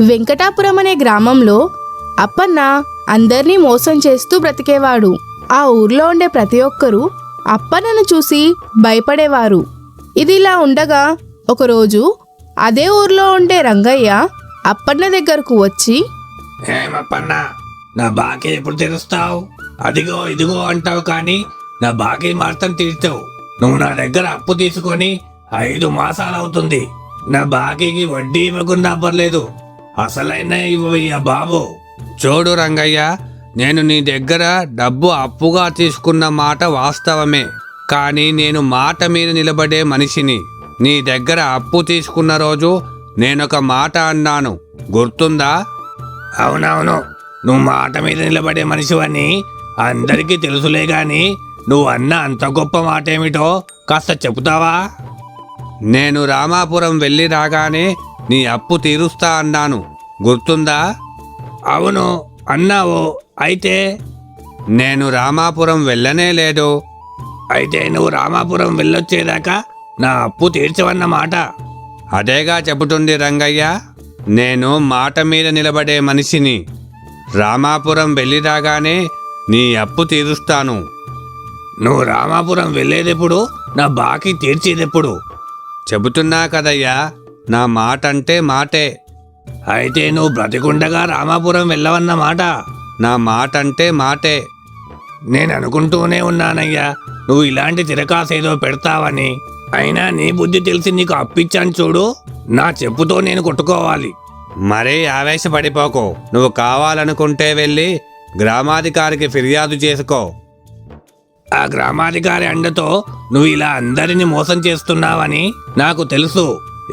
వెంకటాపురం అనే గ్రామంలో అప్పన్న అందర్నీ మోసం చేస్తూ బ్రతికేవాడు. ఆ ఊర్లో ఉండే ప్రతి ఒక్కరూ అప్పన్నను చూసి భయపడేవారు. ఇది ఇలా ఉండగా ఒకరోజు అదే ఊర్లో ఉండే రంగయ్య అప్పన్న దగ్గరకు వచ్చి, ఏమప్పన్న, నా బాకీ ఎప్పుడు తెరుస్తావు? అదిగో ఇదిగో అంటావు కానీ నా బాకీ మాత్రం తీర్చావు. నువ్వు నా దగ్గర అప్పు తీసుకొని 5 మాసాలవుతుంది. నా బాకీకి వడ్డీ ఇవ్వకుండా పర్లేదు, అసలైన ఇవ్వయ్యా బాబు. చూడు రంగయ్య, నేను నీ దగ్గర డబ్బు అప్పుగా తీసుకున్న మాట వాస్తవమే, కానీ నేను మాట మీద నిలబడే మనిషిని. నీ దగ్గర అప్పు తీసుకున్న రోజు నేనొక మాట అన్నాను, గుర్తుందా? అవునవును, నువ్వు మాట మీద నిలబడే మనిషివని అందరికీ తెలుసులే గాని నువ్వు అన్న అంత గొప్ప మాట ఏమిటో కాస్త చెబుతావా? నేను రామాపురం వెళ్ళి రాగానే నీ అప్పు తీరుస్తా అన్నాను, గుర్తుందా? అవును అన్నావు. అయితే నేను రామాపురం వెళ్ళనే లేదు. అయితే నువ్వు రామాపురం వెళ్ళొచ్చేదాకా నా అప్పు తీర్చవన్నమాట. అదేగా చెబుతుంది రంగయ్య, నేను మాట మీద నిలబడే మనిషిని. రామాపురం వెళ్ళి రాగానే నీ అప్పు తీరుస్తాను. నువ్వు రామాపురం వెళ్ళేదెప్పుడు? నా బాకీ తీర్చేదెప్పుడు? చెబుతున్నా కదయ్యా, నా మాట అంటే మాటే. అయితే నువ్వు బ్రతికుండగా రామాపురం వెళ్ళవన్నమాట. నా మాట అంటే మాటే. నేను అనుకుంటూనే ఉన్నానయ్యా, నువ్వు ఇలాంటి తిరకాసేదో పెడతావని. అయినా నీ బుద్ధి తెలిసి నీకు అప్పిచ్చాను చూడు, నా చెప్పుతో నేను కొట్టుకోవాలి. మరీ ఆవేశపడిపోకు. నువ్వు కావాలనుకుంటే వెళ్ళి గ్రామాధికారికి ఫిర్యాదు చేసుకో. ఆ గ్రామాధికారి అండతో నువ్వు ఇలా అందరినీ మోసం చేస్తున్నావని నాకు తెలుసు.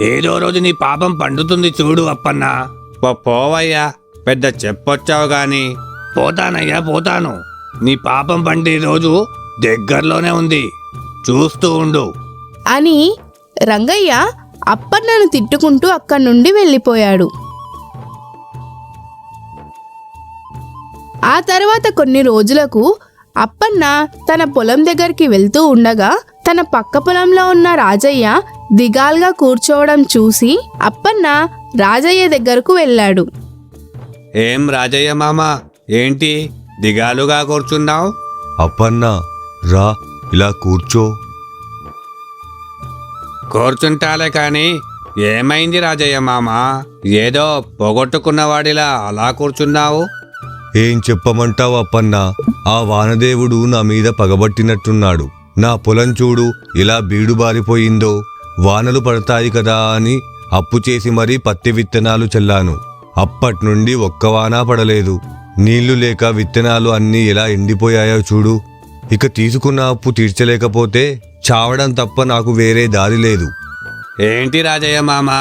ఏదో రోజు నీ పాపం పండుతుంది చూడు అప్పన్నా. పోవయ్యా, పెద్ద చెప్పొచ్చావు గాని. పోతానయ్యా, పోతాను. నీ పాపం పండే రోజు దగ్గరలోనే ఉంది, చూస్తూ ఉండు అని రంగయ్య అప్పన్నను తిట్టుకుంటూ అక్కడి నుండి వెళ్ళిపోయాడు. ఆ తర్వాత కొన్ని రోజులకు అప్పన్న తన పొలం దగ్గరికి వెళ్తూ ఉండగా తన పక్క పొలంలో ఉన్న రాజయ్య దిగాలుగా కూర్చోవడం చూసి అప్పన్న రాజయ్య దగ్గరకు వెళ్ళాడు. ఏం రాజయ్య మామ, ఏంటి దిగాలుగా కూర్చున్నావు? అప్పన్నా, రా ఇలా కూర్చో. కూర్చుంటాలే కాని ఏమైంది రాజయ్య మామ? ఏదో పోగొట్టుకున్నవాడిలా అలా కూర్చున్నావు. ఏం చెప్పమంటావు అప్పన్నా, ఆ వానదేవుడు నా మీద పగబట్టినట్టున్నాడు. నా పొలం చూడు ఇలా బీడుబారిపోయిందో. వానలు పడతాయి కదా అని అప్పు చేసి మరీ పత్తి విత్తనాలు చల్లాను. అప్పట్నుండి ఒక్క వాన పడలేదు. నీళ్లు లేక విత్తనాలు అన్నీ ఎలా ఎండిపోయాయో చూడు. ఇక తీసుకున్న అప్పు తీర్చలేకపోతే చావడం తప్ప నాకు వేరే దారి లేదు. ఏంటి రాజయ్య మామ,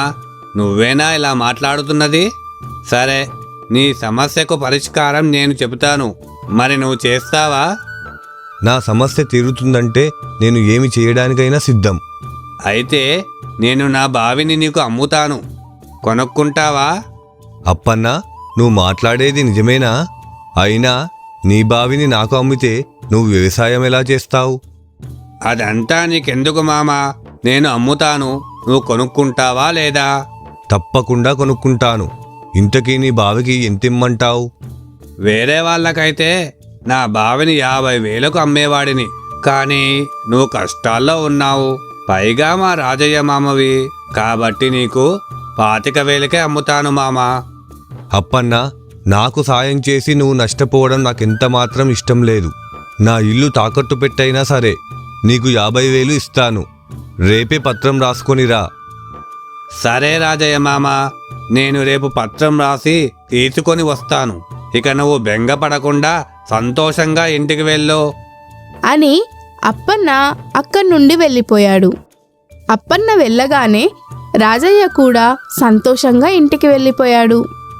నువ్వేనా ఇలా మాట్లాడుతున్నది? సరే, నీ సమస్యకు పరిష్కారం నేను చెబుతాను, మరి నువ్వు చేస్తావా? నా సమస్య తీరుతుందంటే నేను ఏమి చేయడానికైనా సిద్ధం. అయితే నేను నా బావిని నీకు అమ్ముతాను, కొనుక్కుంటావా? అప్పన్నా, నువ్వు మాట్లాడేది నిజమేనా? అయినా నీ బావిని నాకు అమ్మితే నువ్వు వ్యవసాయం ఎలా చేస్తావు? అదంతా నీకెందుకు మామా, నేను అమ్ముతాను, నువ్వు కొనుక్కుంటావా లేదా? తప్పకుండా కొనుక్కుంటాను. ఇంతకీ నీ బావికి ఎంతిమ్మంటావు? వేరే వాళ్ళకైతే నా బావిని 50,000కు అమ్మేవాడిని, కానీ నువ్వు కష్టాల్లో ఉన్నావు, పైగా మా రాజయ్య మామవి, కాబట్టి నీకు 25,000కే అమ్ముతాను మామా. అప్పన్నా, నాకు సాయం చేసి నువ్వు నష్టపోవడం నాకెంత మాత్రం ఇష్టం లేదు. నా ఇల్లు తాకట్టు పెట్టైనా సరే నీకు 50,000 ఇస్తాను. రేపే పత్రం రాసుకొనిరా. సరే రాజయ్య మామ, నేను రేపు పత్రం రాసి తీసుకొని వస్తాను. ఇక నువ్వు బెంగపడకుండా సంతోషంగా ఇంటికి వెళ్ళు అని అప్పన్న అక్కడి నుండి వెళ్ళిపోయాడు. అప్పన్న వెళ్ళగానే రాజయ్య కూడా సంతోషంగా ఇంటికి వెళ్ళిపోయాడు.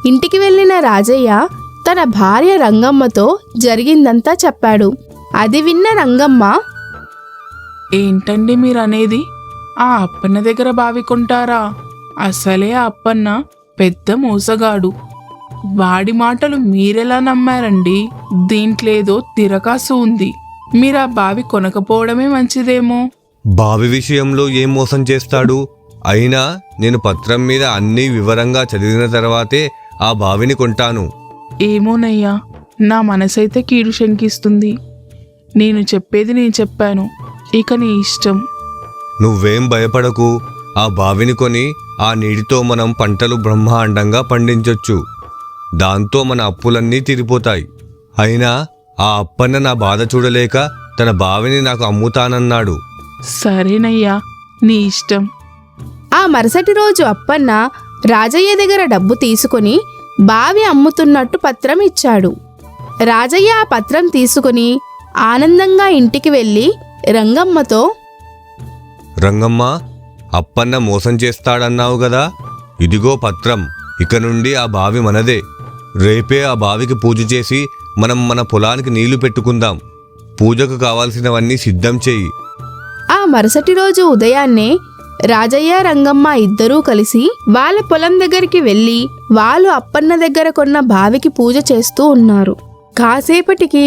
ఇంటికి వెళ్ళిన రాజయ్య తన భార్య రంగమ్మతో జరిగిందంతా చెప్పాడు. అది విన్న రంగమ్మ, ఏంటండి మీరనేది? ఆ అప్పన్న దగ్గర బావి కొంటారా? అసలే ఆ అప్పన్న పెద్ద మోసగాడు. వాడి మాటలు మీరెలా నమ్మారండి? దీంట్లేదో తిరకాసు ఉంది. మీరు ఆ బావి కొనకపోవడమే మంచిదేమో. బావి విషయంలో ఏం మోసం చేస్తాడు? అయినా నేను పత్రం మీద అన్నీ వివరంగా చదివిన తర్వాతే ఆ బావిని కొంటాను. ఏమోనయ్యా, నా మనసైతే కీడు శంకిస్తుంది. నేను చెప్పేది నేను చెప్పాను, ఇక నీ ఇష్టం. నువ్వేం భయపడకు. ఆ బావిని కొని ఆ నీటితో మనం పంటలు బ్రహ్మాండంగా పండించొచ్చు. దాంతో మన అప్పులన్నీ తీరిపోతాయి. అయినా ఆ అప్పన్న నా బాధ చూడలేక తన బావిని నాకు అమ్ముతానన్నాడు. సరేనయ్యా, నీ ఇష్టం. ఆ మరుసటి రోజు అప్పన్న రాజయ్య దగ్గర డబ్బు తీసుకుని బావి అమ్ముతున్నట్టు పత్రం ఇచ్చాడు. రాజయ్య ఆ పత్రం తీసుకుని ఆనందంగా ఇంటికి వెళ్ళి రంగమ్మతో, రంగమ్మ, అప్పన్న మోసం చేస్తాడన్నావు గదా, ఇదిగో పత్రం. ఇక నుండి ఆ బావి మనదే. రేపే ఆ బావికి పూజ చేసి మనం మన పొలానికి నీళ్లు పెట్టుకుందాం. పూజకు కావాల్సినవన్నీ సిద్ధం చెయ్యి. ఆ మరుసటి రోజు ఉదయాన్నే రాజయ్య రంగమ్మ ఇద్దరూ కలిసి వాళ్ళ పొలం దగ్గరికి వెళ్ళి వాళ్ళు అప్పన్న దగ్గర కొన్న బావికి పూజ చేస్తూ ఉన్నారు. కాసేపటికి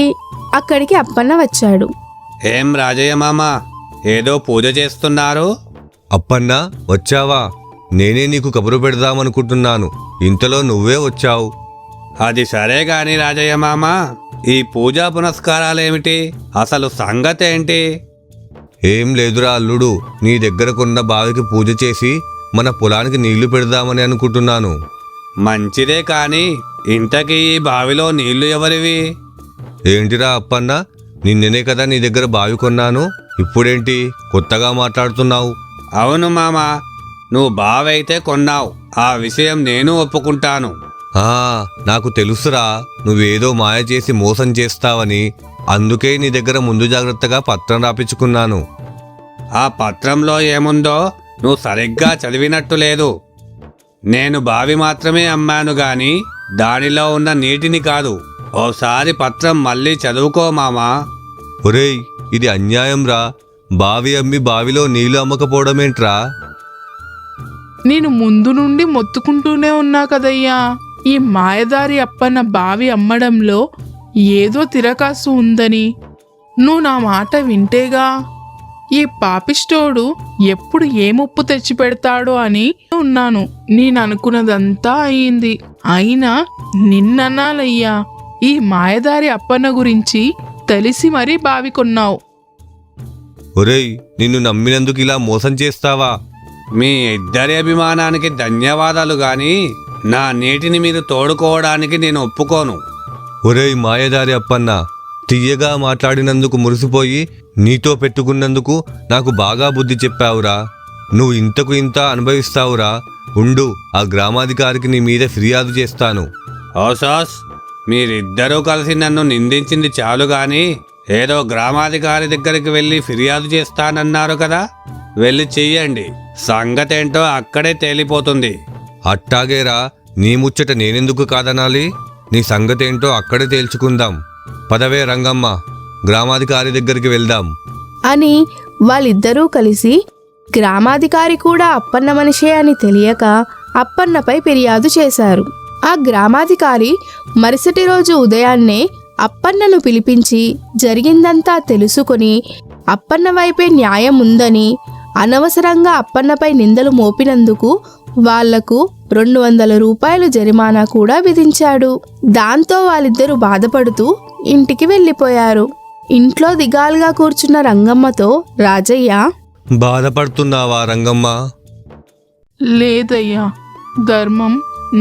అక్కడికి అప్పన్న వచ్చాడు. ఏం రాజయ్య మామ, ఏదో పూజ చేస్తున్నారు? అప్పన్న, వచ్చావా? నేనే నీకు కబురు పెడదామనుకుంటున్నాను. ఇంతలో నువ్వే వచ్చావు. అది సరే గాని రాజయ్య మామ, ఈ పూజా పునస్కారాలేమిటి? అసలు సంగతి ఏంటి? ఏం లేదురా అల్లుడు, నీ దగ్గర కొన్న బావికి పూజ చేసి మన పొలానికి నీళ్లు పెడదామని అనుకుంటున్నాను. మంచిదే కాని ఇంతకీ ఈ బావిలో నీళ్లు ఎవరివి? ఏంటిరా అప్పన్న, నిన్ననే కదా నీ దగ్గర బావి కొన్నాను. ఇప్పుడేంటి కొత్తగా మాట్లాడుతున్నావు? అవును మామ, నువ్వు బావైతే కొన్నావు, ఆ విషయం నేను ఒప్పుకుంటాను. నాకు తెలుసురా, నువ్వేదో మాయ చేసి మోసం చేస్తావని. అందుకే నీ దగ్గర ముందు జాగ్రత్తగా పత్రం రాపించుకున్నాను. ఆ పత్రంలో ఏముందో నువ్వు సరిగ్గా చదివినట్టు లేదు. నేను బావి మాత్రమే అమ్మాను గాని దానిలో ఉన్న నీటిని కాదు. ఓసారి పత్రం మళ్ళీ చదువుకో మామా. ఒరేయ్, ఇది అన్యాయంరా. బావి అమ్మి బావిలో నీళ్లు అమ్మకపోవడమేంట్రా? నేను ముందు నుండి మొత్తుకుంటూనే ఉన్నా కదయ్యా, ఈ మాయదారి అప్పన్న బావి అమ్మడంలో ఏదో తిరకాసు ఉందని. నువ్వు నా మాట వింటేగా ఈ పాపిష్టోడు ఎప్పుడు ఏ ముప్పు తెచ్చి పెడతాడో అని ఉన్నాను. నేను అనుకున్నదంతా అయింది. అయినా నిన్ననాలయ్యా, ఈ మాయదారి అప్పన్న గురించి తెలిసి మరీ బావి కొన్నావు. ఒరేయ్, నిన్ను నమ్మినందుకు ఇలా మోసం చేస్తావా? మీ ఇద్దరి అభిమానానికి ధన్యవాదాలు గాని నా నీటిని మీరు తోడుకోవడానికి నేను ఒప్పుకోను. ఒరేయ్ మాయదారి అప్పన్న, తీయగా మాట్లాడినందుకు మురిసిపోయి నీతో పెట్టుకున్నందుకు నాకు బాగా బుద్ధి చెప్పావురా. నువ్వు ఇంతకు ఇంత అనుభవిస్తావురా. ఉండు, ఆ గ్రామాధికారికి నీ మీద ఫిర్యాదు చేస్తాను. ఓసాస్, మీరిద్దరూ కలిసి నన్ను నిందించింది చాలు గాని ఏదో గ్రామాధికారి దగ్గరికి వెళ్ళి ఫిర్యాదు చేస్తానన్నారు కదా, వెళ్ళి చెయ్యండి. సంగతేంటో అక్కడే తేలిపోతుంది. అట్టాగేరా, నీ ముచ్చట నేనెందుకు కాదనాలి? నీ సంగతేంటో అక్కడే తేల్చుకుందాం. పదవే రంగమ్మ, గ్రామాధికారి దగ్గరికి వెళ్దాం అని వాళ్ళిద్దరూ కలిసి, గ్రామాధికారి కూడా అప్పన్న మనిషే అని తెలియక అప్పన్నపై ఫిర్యాదు చేశారు. ఆ గ్రామాధికారి మరుసటి రోజు ఉదయాన్నే అప్పన్నను పిలిపించి జరిగిందంతా తెలుసుకొని అప్పన్న వైపే న్యాయం ఉందని, అనవసరంగా అప్పన్నపై నిందలు మోపినందుకు వాళ్లకు 200 రూపాయలు జరిమానా కూడా విధించాడు. దాంతో వాళ్ళిద్దరూ బాధపడుతూ ఇంటికి వెళ్ళిపోయారు. ఇంట్లో దిగాలుగా కూర్చున్న రంగమ్మతో రాజయ్య, బాధపడుతున్నావా రంగమ్మ? లేదయ్యా, ధర్మం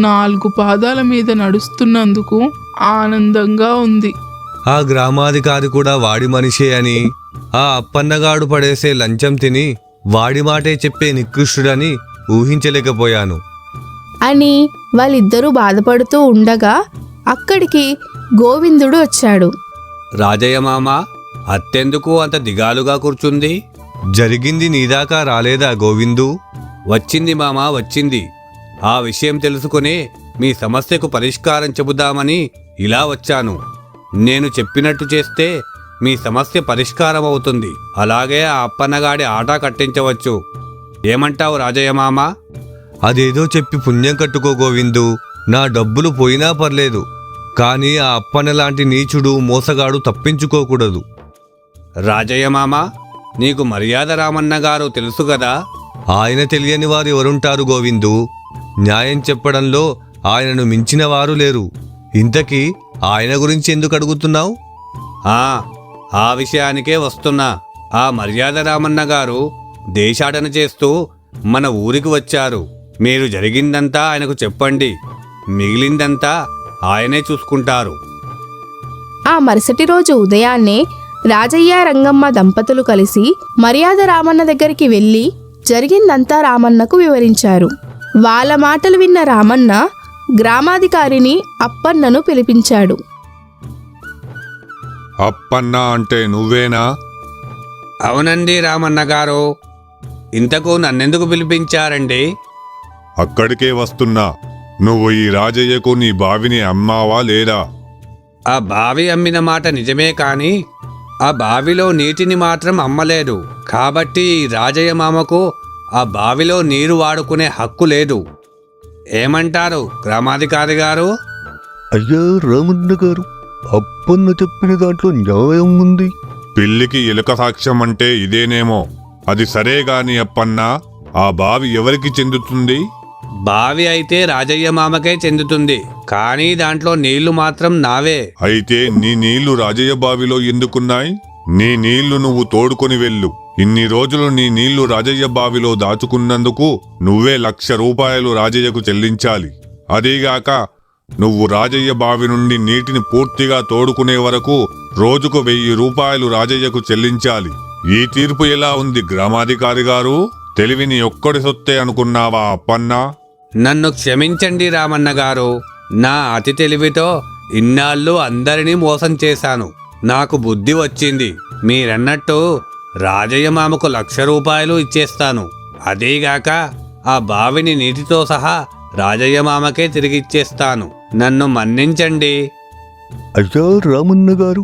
4 పాదాల మీద నడుస్తున్నందుకు ఆనందంగా ఉంది. ఆ గ్రామాధికారి కూడా వాడి మనిషే అని, ఆ అప్పన్నగాడు పడేసే లంచం తిని వాడి మాటే చెప్పే నికృష్టుడని ఊహించలేకపోయాను అని వాళ్ళిద్దరూ బాధపడుతూ ఉండగా అక్కడికి గోవిందుడు వచ్చాడు. రాజయ్య మామ, అత్తెందుకు అంత దిగాలుగా కూర్చుంది? జరిగింది నీదాకా రాలేదా గోవిందు? వచ్చింది మామ, వచ్చింది. ఆ విషయం తెలుసుకుని మీ సమస్యకు పరిష్కారం చెబుదామని ఇలా వచ్చాను. నేను చెప్పినట్టు చేస్తే మీ సమస్య పరిష్కారం అవుతుంది. అలాగే ఆ అప్పన్నగాడి ఆట కట్టించవచ్చు. ఏమంటావు రాజయ్య మామ? అదేదో చెప్పి పుణ్యం కట్టుకో గోవిందు. నా డబ్బులు పోయినా పర్లేదు, కానీ ఆ అప్పన్న లాంటి నీచుడు మోసగాడు తప్పించుకోకూడదు. రాజయ్య మామ, నీకు మర్యాద రామన్న గారు తెలుసు కదా? ఆయన తెలియని వారు ఎవరుంటారు గోవిందు? న్యాయం చెప్పడంలో ఆయనను మించిన వారు లేరు. ఇంతకీ ఆయన గురించి ఎందుకు అడుగుతున్నావు? ఆ విషయానికే వస్తున్నా. ఆ మర్యాద రామన్న గారు దేశాటన చేస్తూ మన ఊరికి వచ్చారు. మీరు జరిగిందంతా ఆయనకు చెప్పండి, మిగిలిందంతా ఆయనే చూసుకుంటారు. ఆ మరుసటి రోజు ఉదయాన్నే రాజయ్య రంగమ్మ దంపతులు కలిసి మర్యాద రామన్న దగ్గరికి వెళ్ళి జరిగిందంతా రామన్నకు వివరించారు. వాళ్ళ మాటలు విన్న రామన్న గ్రామాధికారిని అప్పన్నను పిలిపించాడు. అప్పన్న అంటే నువ్వేనా? అవునండి రామన్న గారు. ఇంతకు నన్నెందుకు పిలిపించారండి? అక్కడికే వస్తున్నా. నువ్వు ఈ రాజయ్యకు నీ బావిని అమ్మావా లేదా? ఆ బావి అమ్మిన మాట నిజమే, కానీ ఆ బావిలో నీటిని మాత్రం అమ్మలేదు. కాబట్టి ఈ రాజయ్య మామకు ఆ బావిలో నీరు వాడుకునే హక్కు లేదు. ఏమంటారు గ్రామాధికారి గారు? అయ్యా రామన్న గారు, అప్పన్న చెప్పిన దాంట్లో న్యాయం ఉంది. పిల్లికి ఎలుక సాక్ష్యం అంటే ఇదేనేమో. అది సరే గాని అప్పన్న, ఆ బావి ఎవరికి చెందుతుంది? బావి అయితే రాజయ్య మామకే చెందుతుంది, కానీ దాంట్లో నీళ్లు మాత్రం నావే. అయితే నీ నీళ్లు రాజయ్య బావిలో ఎందుకున్నాయి? నీ నీళ్లు నువ్వు తోడుకొని వెళ్ళు. ఇన్ని రోజులు నీ నీళ్లు రాజయ్య బావిలో దాచుకున్నందుకు నువ్వే 1,00,000 రూపాయలు రాజయ్యకు చెల్లించాలి. అదీగాక నువ్వు రాజయ్య బావి నుండి నీటిని పూర్తిగా తోడుకునే వరకు రోజుకు 1,000 రూపాయలు రాజయ్యకు చెల్లించాలి. ఈ తీర్పు ఎలా ఉంది గ్రామాధికారి గారు? తెలివిని ఒక్కడి సొత్తే అనుకున్నావా అప్పన్న? నన్ను క్షమించండి రామన్న గారు. నా అతి తెలివితో ఇన్నాళ్ళు అందరినీ మోసం చేశాను. నాకు బుద్ధి వచ్చింది. మీరన్నట్టు రాజయ్య మామకు 1,00,000 రూపాయలు ఇచ్చేస్తాను. అదీగాక ఆ బావిని నీటితో సహా రాజయ్య మామకే తిరిగిచ్చేస్తాను. నన్ను మన్నించండి. అయ్యా రామన్న గారు,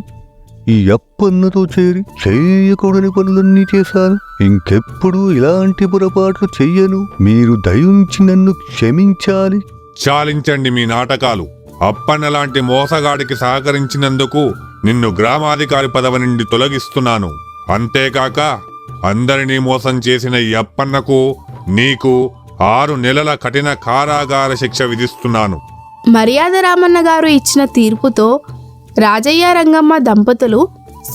ఈ అప్పన్నతో చేరి చేయకూడని పనులన్నీ చేశాను. ఇంకెప్పుడు ఇలాంటి పొరపాట్లు చెయ్యను. మీరు దయించి నన్ను క్షమించాలి. చాలించండి మీ నాటకాలు. అప్పన్న లాంటి మోసగాడికి సహకరించినందుకు నిన్ను గ్రామాధికారి పదవి నుండి తొలగిస్తున్నాను. అంతేకాక అందరినీ మోసం చేసిన ఈ అప్పన్నకు నీకు 6 నెలల కఠిన కారాగార శిక్ష విధిస్తున్నాను. మర్యాద రామన్న గారు ఇచ్చిన తీర్పుతో రాజయ్య రంగమ్మ దంపతులు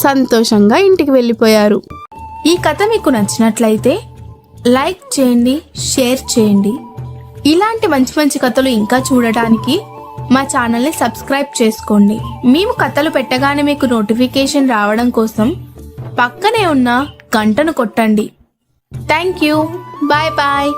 సంతోషంగా ఇంటికి వెళ్ళిపోయారు. ఈ కథ మీకు నచ్చినట్లయితే లైక్ చేయండి, షేర్ చేయండి. ఇలాంటి మంచి మంచి కథలు ఇంకా చూడటానికి మా ఛానల్ని సబ్స్క్రైబ్ చేసుకోండి. మేము కథలు పెట్టగానే మీకు నోటిఫికేషన్ రావడం కోసం పక్కనే ఉన్న గంటను కొట్టండి. Thank you. Bye bye.